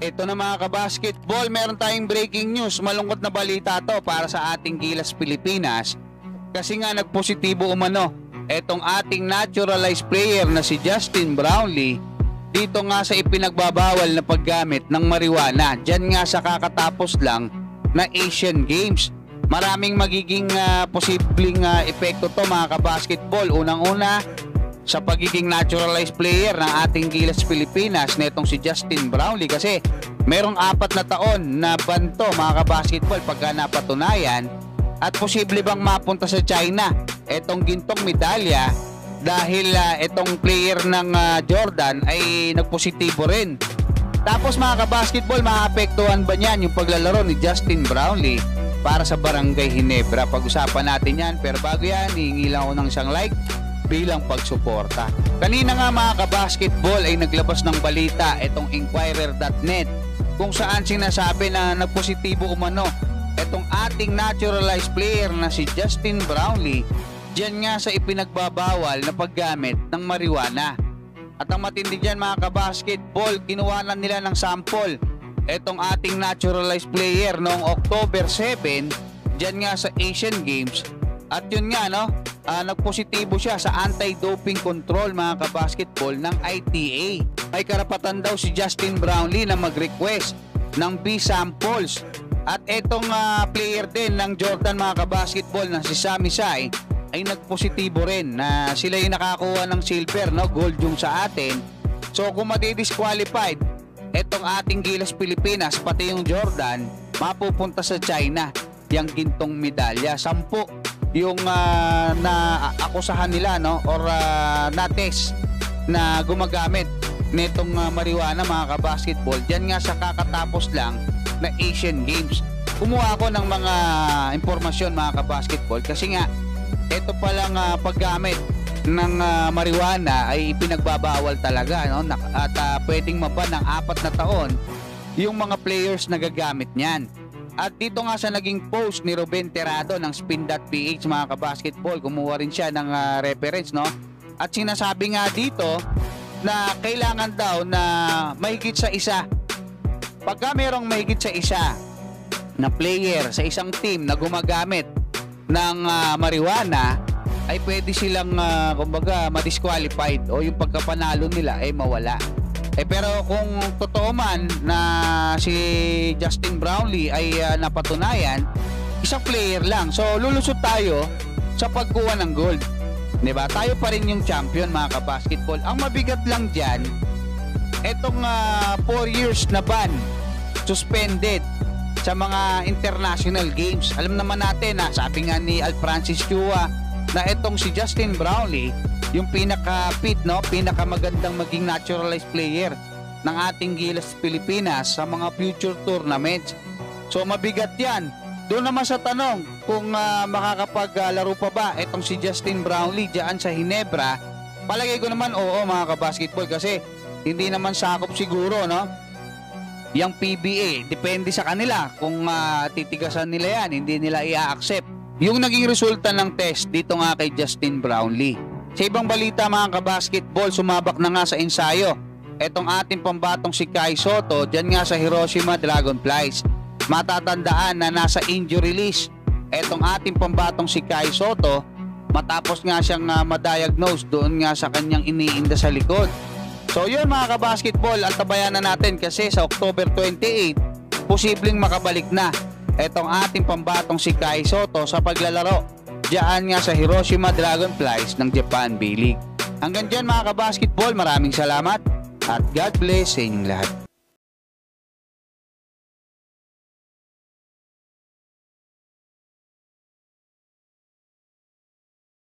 Ito na mga kabasketball, meron tayong breaking news. Malungkot na balita to para sa ating Gilas Pilipinas. Kasi nga nagpositibo umano etong ating naturalized player na si Justin Brownlee dito nga sa ipinagbabawal na paggamit ng marijuana. Diyan nga sa kakatapos lang na Asian Games. Maraming magiging posibleng epekto to mga kabasketball. Unang-una, sa pagiging naturalized player ng ating Gilas Pilipinas netong si Justin Brownlee, kasi merong 4 na taon na ban to mga kabasketball pagka napatunayan, at posible bang mapunta sa China etong gintong medalya dahil etong player ng Jordan ay nagpositibo rin. Tapos mga kabasketball, maapektuhan ba niyan yung paglalaro ni Justin Brownlee para sa Barangay Ginebra? Pag-usapan natin yan, pero bago yan, hihingi lang ako ng isang like bilang pagsuporta. Kanina nga mga kabasketball ay naglabas ng balita itong Inquirer.net kung saan sinasabi na nagpositibo umano itong ating naturalized player na si Justin Brownlee diyan nga sa ipinagbabawal na paggamit ng marijuana. At ang matindi dyan mga kabasketball, kinuha na nila ng sample itong ating naturalized player noong October 7 diyan nga sa Asian Games. At yun nga nagpositibo siya sa anti-doping control mga kabasketball ng ITA. May karapatan daw si Justin Brownlee na mag-request ng B samples. At etong player din ng Jordan mga kabasketball na si Sami Sai ay nagpositibo rin na sila yung nakakuha ng silver, gold yung sa atin. So kung madi-disqualified etong ating Gilas Pilipinas pati yung Jordan, mapupunta sa China yung gintong medalya. 10 yung na-akusahan nila or na-test na gumagamit nitong marijuana mga kabasketball diyan nga sa kakatapos lang na Asian Games. Kumuha ako ng mga impormasyon mga kabasketball kasi nga ito palang paggamit ng marijuana ay ipinagbabawal talaga at pwedeng maban ng 4 na taon yung mga players na gagamit niyan. At dito nga sa naging post ni Ruben Terrado ng Spin.ph mga kabasketball, kumuha rin siya ng reference at sinasabi nga dito na kailangan daw na mahigit sa isa. Pagka merong mahigit sa isa na player sa isang team na gumagamit ng marijuana, ay pwede silang kumbaga ma-disqualified o yung pagkapanalo nila ay mawala. Pero kung totoo man na si Justin Brownlee ay napatunayan, isang player lang. So lulusot tayo sa pagkuha ng gold. 'Di ba? Tayo pa rin yung champion mga kabasketball. Ang mabigat lang diyan, etong 4 years na ban, suspended sa mga international games. Alam naman natin sabi nga ni Al Francis Chua na etong si Justin Brownlee yung pinaka-fit, pinaka-magandang maging naturalized player ng ating Gilas Pilipinas sa mga future tournaments. So mabigat yan. Doon naman sa tanong kung makakapaglaro pa ba itong si Justin Brownlee dyan sa Ginebra, palagay ko naman oo mga kabasketball, kasi hindi naman sakop siguro yung PBA. Depende sa kanila kung titigasan nila yan, hindi nila i-accept yung naging resulta ng test dito nga kay Justin Brownlee. Sa ibang balita mga kabasketball, sumabak na nga sa ensayo etong ating pambatong si Kai Sotto dyan nga sa Hiroshima Dragonflies. Matatandaan na nasa injury list etong ating pambatong si Kai Sotto matapos nga siyang ma-diagnose doon nga sa kanyang iniinda sa likod. So yun mga kabasketball, at tabayan na natin kasi sa October 28 posibleng makabalik na etong ating pambatong si Kai Sotto sa paglalaro diyan nga sa Hiroshima Dragonflies ng Japan B-League. Hanggang dyan mga kabasketball, maraming salamat at God bless sa inyong lahat.